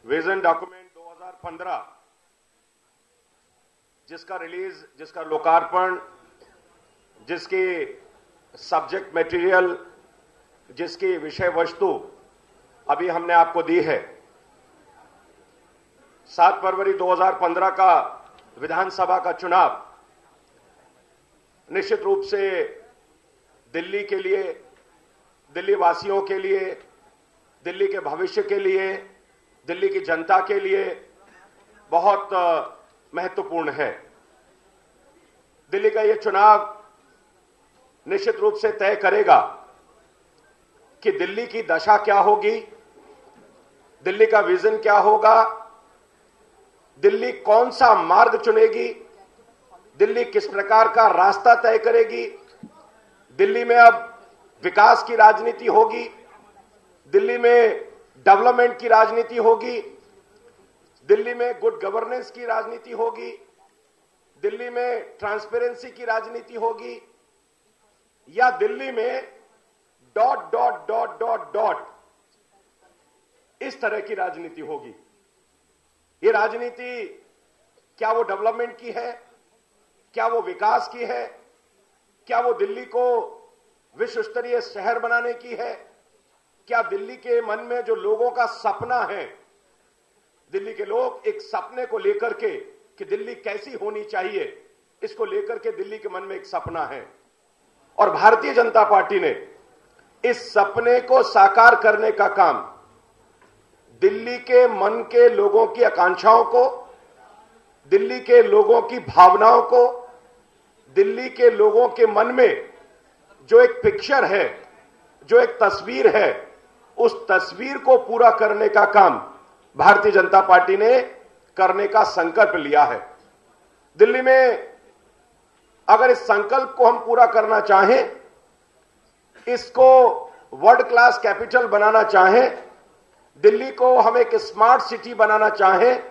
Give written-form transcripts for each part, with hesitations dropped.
Vision document 2015 जिसका release, जिसका लोकार्पण, जिसकी सब्जेक्ट मटेरियल, जिसकी विषय वस्तु अभी हमने आपको दी है। 7 फरवरी 2015 का विधानसभा का चुनाव निश्चित रूप से दिल्ली के लिए, दिल्ली वासियों के लिए, दिल्ली के भविष्य के लिए, दिल्ली की जनता के लिए बहुत महत्वपूर्ण है। दिल्ली का यह चुनाव निश्चित रूप से तय करेगा कि दिल्ली की दशा क्या होगी, दिल्ली का विजन क्या होगा, दिल्ली कौन सा मार्ग चुनेगी, दिल्ली किस प्रकार का रास्ता तय करेगी। दिल्ली में अब विकास की राजनीति होगी, दिल्ली में डेवलपमेंट की राजनीति होगी, दिल्ली में गुड गवर्नेंस की राजनीति होगी, दिल्ली में ट्रांसपेरेंसी की राजनीति होगी, या दिल्ली में dot dot dot dot dot इस तरह की राजनीति होगी। ये राजनीति क्या वो डेवलपमेंट की है, क्या वो विकास की है, क्या वो दिल्ली को विश्व स्तरीय शहर बनाने की है, क्या दिल्ली के मन में जो लोगों का सपना है, दिल्ली के लोग एक सपने को लेकर के कि दिल्ली कैसी होनी चाहिए, इसको लेकर के दिल्ली के मन में एक सपना है। और भारतीय जनता पार्टी ने इस सपने को साकार करने का काम दिल्ली के मन के लोगों की आकांक्षाओं को, दिल्ली के लोगों की भावनाओं को, दिल्ली के लोगों के मन में जो एक पिक्चर है, जो एक तस्वीर है, उस तस्वीर को पूरा करने का काम भारतीय जनता पार्टी ने करने का संकल्प लिया है। दिल्ली में अगर इस संकल्प को हम पूरा करना चाहें, इसको वर्ल्ड क्लास कैपिटल बनाना चाहें, दिल्ली को हम एक स्मार्ट सिटी बनाना चाहें,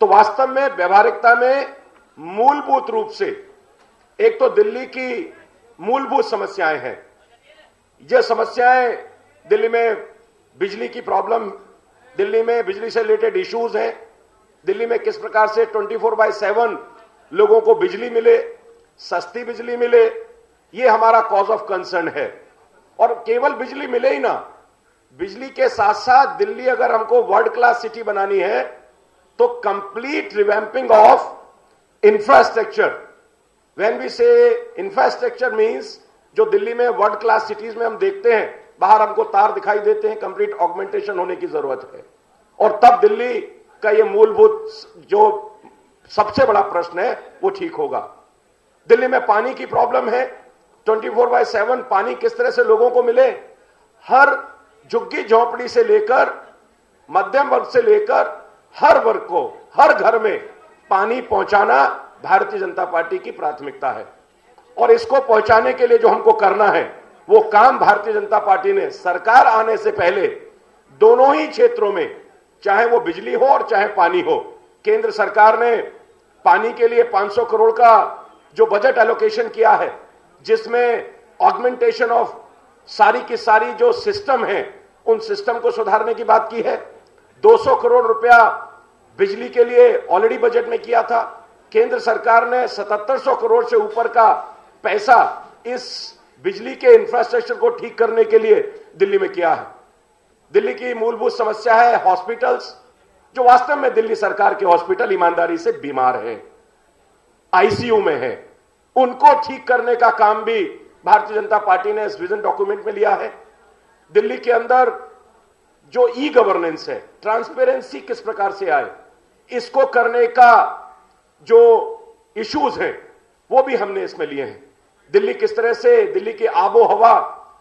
तो वास्तव में व्यवहारिकता में मूलभूत रूप से एक तो दिल्ली की मूलभूत समस्याएं हैं। ये समस्याएं दिल्ली में बिजली की प्रॉब्लम, दिल्ली में बिजली से रिलेटेड इश्यूज हैं, दिल्ली में किस प्रकार से 24/7 लोगों को बिजली मिले, सस्ती बिजली मिले, ये हमारा कॉज ऑफ कंसर्न है। और केवल बिजली मिले ही ना, बिजली के साथ साथ दिल्ली अगर हमको वर्ल्ड क्लास सिटी बनानी है तो complete revamping of infrastructure. When we say infrastructure means जो दिल्ली में वर्ल्ड क्लास सिटीज में हम देखते हैं, बाहर हमको तार दिखाई देते हैं, कंप्लीट ऑगमेंटेशन होने की जरूरत है। और तब दिल्ली का ये मूलभूत जो सबसे बड़ा प्रश्न है वो ठीक होगा। दिल्ली में पानी की प्रॉब्लम है, 24/7 पानी किस तरह से लोगों को मिले, हर झुग्गी झोंपड़ी से लेकर मध्यम वर्ग से लेकर हर वर्ग को, हर घर में पानी पहुंचाना भारतीय जनता पार्टी की प्राथमिकता है। और इसको पहुंचाने के लिए जो हमको करना है वो काम भारतीय जनता पार्टी ने सरकार आने से पहले दोनों ही क्षेत्रों में, चाहे वो बिजली हो और चाहे पानी हो, केंद्र सरकार ने पानी के लिए 500 करोड़ का जो बजट एलोकेशन किया है, जिसमें ऑगमेंटेशन ऑफ सारी की सारी जो सिस्टम है उन सिस्टम को सुधारने की बात की है। 200 करोड़ रुपया बिजली के लिए ऑलरेडी बजट में किया था। केंद्र सरकार ने 7700 करोड़ से ऊपर का पैसा इस बिजली के इंफ्रास्ट्रक्चर को ठीक करने के लिए दिल्ली में किया है। दिल्ली की मूलभूत समस्या है हॉस्पिटल्स, जो वास्तव में दिल्ली सरकार के हॉस्पिटल ईमानदारी से बीमार हैं, आईसीयू में हैं, उनको ठीक करने का काम भी भारतीय जनता पार्टी ने इस विजन डॉक्यूमेंट में लिया है। दिल्ली के अंदर जो ई गवर्नेंस है, ट्रांसपेरेंसी किस प्रकार से आए, इसको करने का जो इश्यूज हैं वो भी हमने इसमें लिए हैं। दिल्ली किस तरह से, दिल्ली की आबो हवा,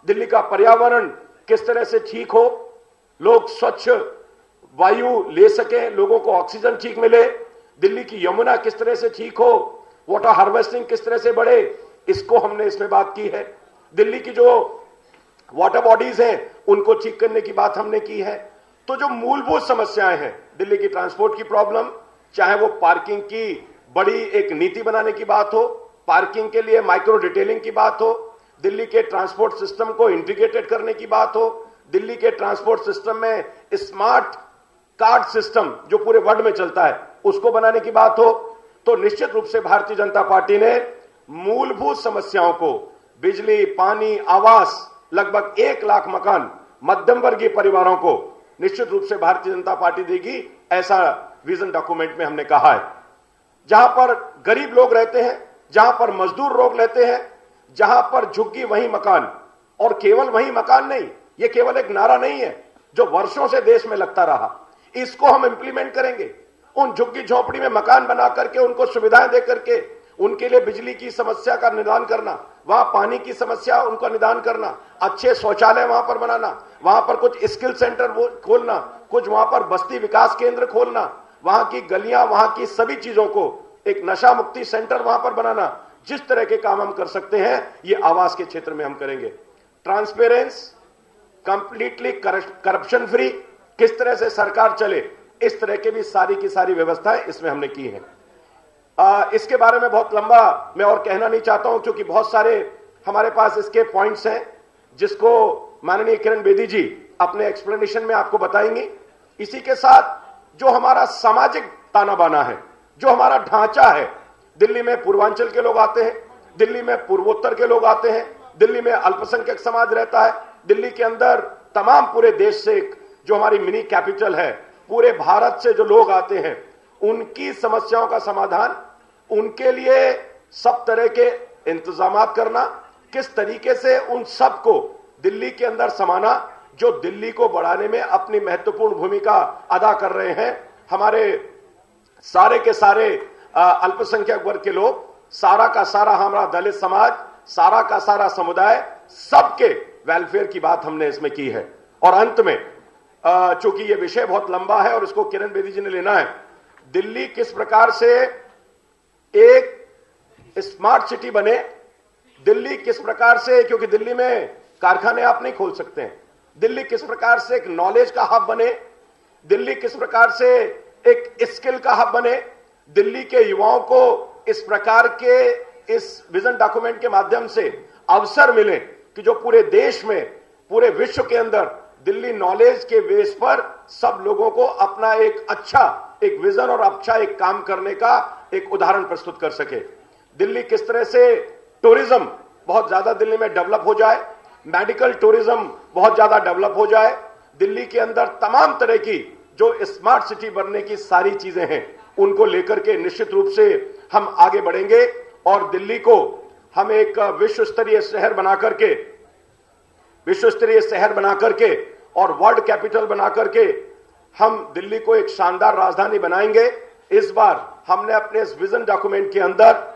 दिल्ली का पर्यावरण किस तरह से ठीक हो, लोग स्वच्छ वायु ले सकें, लोगों को ऑक्सीजन ठीक मिले, दिल्ली की यमुना किस तरह से ठीक हो, वाटर हार्वेस्टिंग किस तरह से बढ़े, इसको हमने इसमें बात की है। दिल्ली की जो वाटर बॉडीज हैं उनको ठीक करने की बात हमने की है। तो जो मूलभूत समस्याएं हैं, दिल्ली की ट्रांसपोर्ट की प्रॉब्लम, चाहे वो पार्किंग की बड़ी एक नीति बनाने की बात हो, पार्किंग के लिए माइक्रो डिटेलिंग की बात हो, दिल्ली के ट्रांसपोर्ट सिस्टम को इंटीग्रेटेड करने की बात हो, दिल्ली के ट्रांसपोर्ट सिस्टम में स्मार्ट कार्ड सिस्टम जो पूरे वर्ल्ड में चलता है उसको बनाने की बात हो, तो निश्चित रूप से भारतीय जनता पार्टी ने मूलभूत समस्याओं को, बिजली, पानी, आवास, लगभग 1 लाख मकान मध्यम वर्गीय परिवारों को निश्चित रूप से भारतीय जनता पार्टी देगी, ऐसा विजन डॉक्यूमेंट में हमने कहा है। जहां पर गरीब लोग रहते हैं, जहां पर मजदूर लोग रहते हैं, जहां पर झुग्गी वही मकान, और केवल वही मकान नहीं, यह केवल एक नारा नहीं है जो वर्षों से देश में लगता रहा, इसको हम इंप्लीमेंट करेंगे। उन झुग्गी झोपड़ी में मकान बना करके उनको सुविधाएं दे करके उनके लिए बिजली की समस्या का निदान करना, वहां पानी की समस्या उनका निदान करना, अच्छे शौचालय वहां पर बनाना, वहां पर कुछ स्किल सेंटर खोलना, कुछ वहां पर बस्ती विकास केंद्र खोलना, वहां की गलियां, वहां की सभी चीजों को एक नशा मुक्ति सेंटर वहां पर बनाना, जिस तरह के काम हम कर सकते हैं ये आवास के क्षेत्र में हम करेंगे। ट्रांसपेरेंस, कंप्लीटली करप्शन फ्री, किस तरह से सरकार चले, इस तरह के भी सारी की सारी व्यवस्थाएं इसमें हमने की हैं। इसके बारे में बहुत लंबा मैं और कहना नहीं चाहता हूं, क्योंकि बहुत सारे हमारे पास इसके पॉइंट्स हैं जिसको माननीय किरण बेदी जी अपने एक्सप्लेनेशन में आपको बताएंगी। इसी के साथ जो हमारा सामाजिक ताना बाना है, जो हमारा ढांचा है, दिल्ली में पूर्वांचल के लोग आते हैं, दिल्ली में पूर्वोत्तर के लोग आते हैं, दिल्ली में अल्पसंख्यक समाज रहता है, दिल्ली के अंदर तमाम पूरे देश से जो हमारी मिनी कैपिटल है, पूरे भारत से जो लोग आते हैं, उनकी समस्याओं का समाधान, उनके लिए सब तरह के इंतजामात करना, किस तरीके से उन सबको दिल्ली के अंदर समाना, जो दिल्ली को बढ़ाने में अपनी महत्वपूर्ण भूमिका अदा कर रहे हैं। हमारे सारे के सारे अल्पसंख्यक वर्ग के लोग, सारा का सारा हमारा दलित समाज, सारा का सारा समुदाय, सबके वेलफेयर की बात हमने इसमें की है। और अंत में चूंकि ये विषय बहुत लंबा है और इसको किरण बेदी जी ने लेना है, दिल्ली किस प्रकार से एक स्मार्ट सिटी बने, दिल्ली किस प्रकार से, क्योंकि दिल्ली में कारखाने आप नहीं खोल सकते हैं, दिल्ली किस प्रकार से एक नॉलेज का हब बने, दिल्ली किस प्रकार से एक स्किल का हब बने, दिल्ली के युवाओं को इस प्रकार के इस विजन डॉक्यूमेंट के माध्यम से अवसर मिले कि जो पूरे देश में, पूरे विश्व के अंदर दिल्ली नॉलेज के बेस पर सब लोगों को अपना एक अच्छा एक विजन और अच्छा एक काम करने का एक उदाहरण प्रस्तुत कर सके। दिल्ली किस तरह से टूरिज्म बहुत ज्यादा दिल्ली में डेवलप हो जाए, मेडिकल टूरिज्म बहुत ज्यादा डेवलप हो जाए, दिल्ली के अंदर तमाम तरह की जो स्मार्ट सिटी बनने की सारी चीजें हैं उनको लेकर के निश्चित रूप से हम आगे बढ़ेंगे और दिल्ली को हम एक विश्व स्तरीय शहर बना करके और वर्ल्ड कैपिटल बना करके हम दिल्ली को एक शानदार राजधानी बनाएंगे। इस बार हमने अपने इस विजन डॉक्यूमेंट के अंदर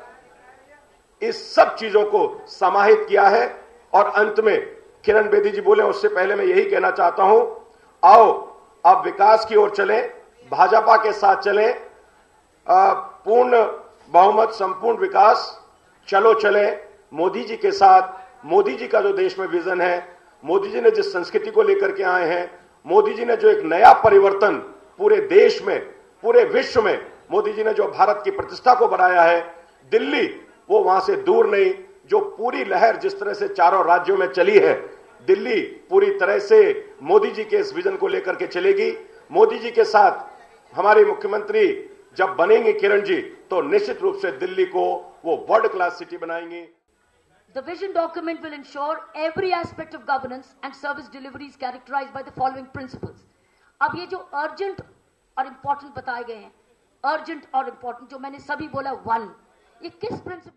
इस सब चीजों को समाहित किया है। और अंत में किरण बेदी जी बोले उससे पहले मैं यही कहना चाहता हूं, आओ अब विकास की ओर चलें, भाजपा के साथ चलें, पूर्ण बहुमत संपूर्ण विकास, चलो चले मोदी जी के साथ। मोदी जी का जो देश में विजन है, मोदी जी ने जिस संस्कृति को लेकर के आए हैं, मोदी जी ने जो एक नया परिवर्तन पूरे देश में, पूरे विश्व में मोदी जी ने जो भारत की प्रतिष्ठा को बढ़ाया है, दिल्ली वो वहां से दूर नहीं। जो पूरी लहर जिस तरह से चारों राज्यों में चली है, दिल्ली पूरी तरह से मोदी जी के इस विजन को लेकर के चलेगी। मोदी जी के साथ हमारे मुख्यमंत्री जब बनेंगे किरण जी, तो निश्चित रूप से दिल्ली को वो वर्ल्ड क्लास सिटी बनाएंगी। The vision document will ensure every aspect of governance and service delivery is characterized by the following principles. अब ये जो अर्जेंट और इंपॉर्टेंट बताए गए हैं, अर्जेंट और इंपॉर्टेंट जो मैंने सभी बोला, 1, ये किस प्रिंसिपल